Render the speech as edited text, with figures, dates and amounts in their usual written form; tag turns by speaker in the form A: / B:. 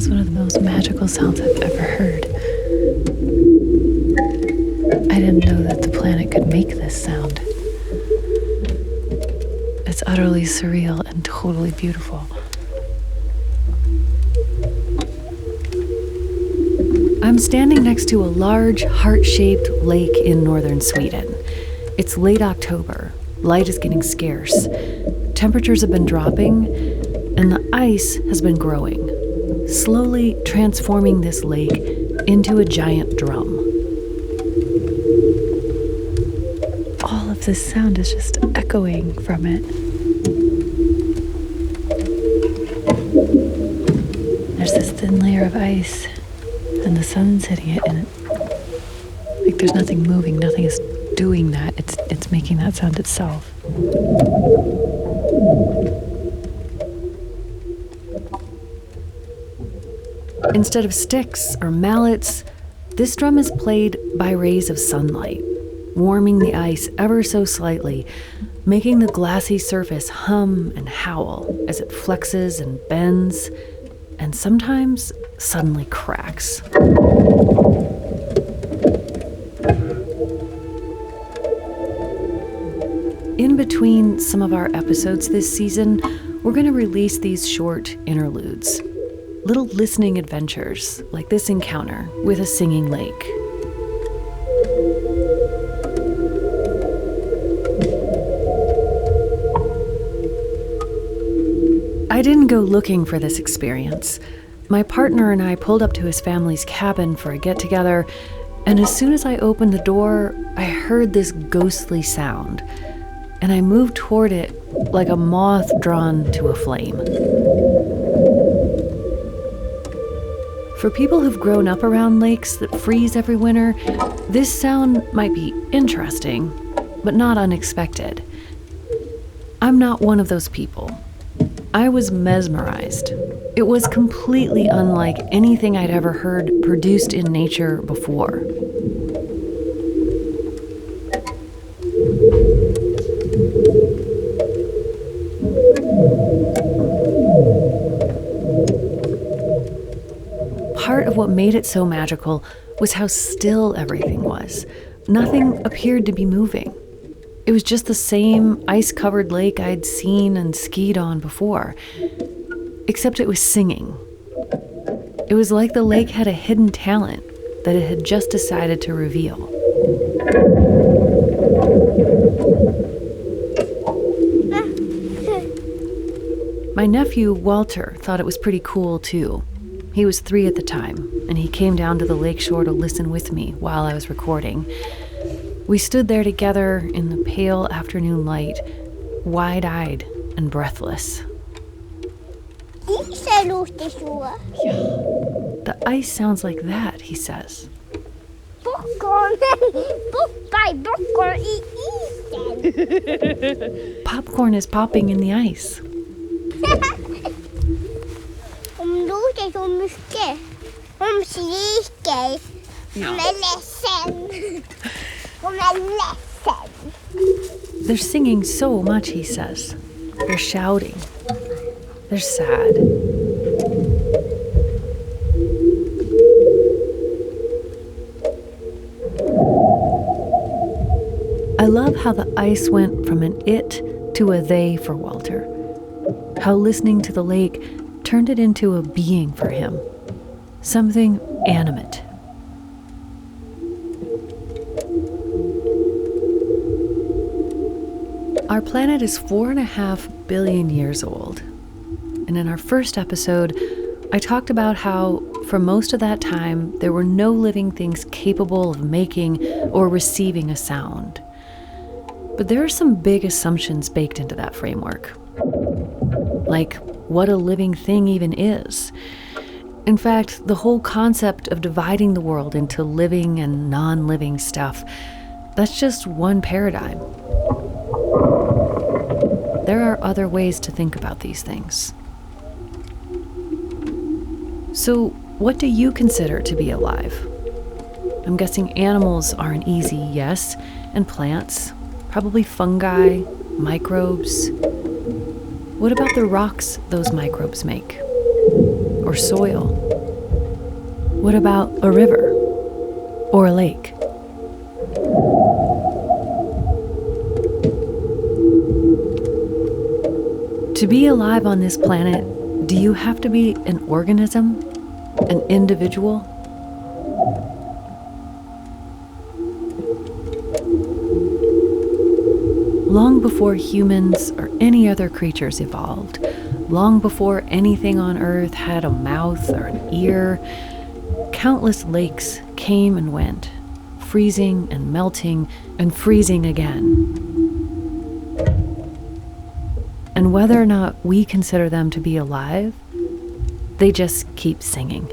A: is one of the most magical sounds I've ever heard. I didn't know that the planet could make this sound. It's utterly surreal and totally beautiful. I'm standing next to a large, heart-shaped lake in northern Sweden. It's late October. Light is getting scarce. Temperatures have been dropping, and the ice has been growing, slowly transforming this lake into a giant drum. All of this sound is just echoing from it. There's this thin layer of ice, and the sun's hitting it, and like there's nothing moving, nothing is doing that. It's making that sound itself. Instead of sticks or mallets, this drum is played by rays of sunlight, warming the ice ever so slightly, making the glassy surface hum and howl as it flexes and bends, and sometimes suddenly cracks. In between some of our episodes this season, we're going to release these short interludes, little listening adventures like this encounter with a singing lake. I didn't go looking for this experience. My partner and I pulled up to his family's cabin for a get-together, and as soon as I opened the door, I heard this ghostly sound, and I moved toward it like a moth drawn to a flame. For people who've grown up around lakes that freeze every winter, this sound might be interesting, but not unexpected. I'm not one of those people. I was mesmerized. It was completely unlike anything I'd ever heard produced in nature before. Part of what made it so magical was how still everything was. Nothing appeared to be moving. It was just the same ice-covered lake I'd seen and skied on before, except it was singing. It was like the lake had a hidden talent that it had just decided to reveal. My nephew, Låter, thought it was pretty cool, too. He was 3 at the time, and he came down to the lakeshore to listen with me while I was recording. We stood there together in the pale afternoon light, wide-eyed and breathless.
B: Isen låter så.
A: The ice sounds like that, he says.
B: Popcorn! Popcorn i isen!
A: Popcorn is popping in the ice.
B: Hon låter så mycket. Hon skriker. Hon är ledsen. Hon är ledsen.
A: They're singing so much, he says. They're shouting. They're sad. I love how the ice went from an it to a they for Låter. How listening to the lake turned it into a being for him. Something animate. Our planet is 4.5 billion years old. And in our first episode, I talked about how, for most of that time, there were no living things capable of making or receiving a sound. But there are some big assumptions baked into that framework. Like what a living thing even is. In fact, the whole concept of dividing the world into living and non-living stuff, that's just one paradigm. There are other ways to think about these things. So, what do you consider to be alive? I'm guessing animals are an easy yes, and plants, probably fungi, microbes. What about the rocks those microbes make? Or soil? What about a river or a lake? To be alive on this planet, do you have to be an organism, an individual? Long before humans or any other creatures evolved, long before anything on Earth had a mouth or an ear, countless lakes came and went, freezing and melting and freezing again. And whether or not we consider them to be alive, they just keep singing.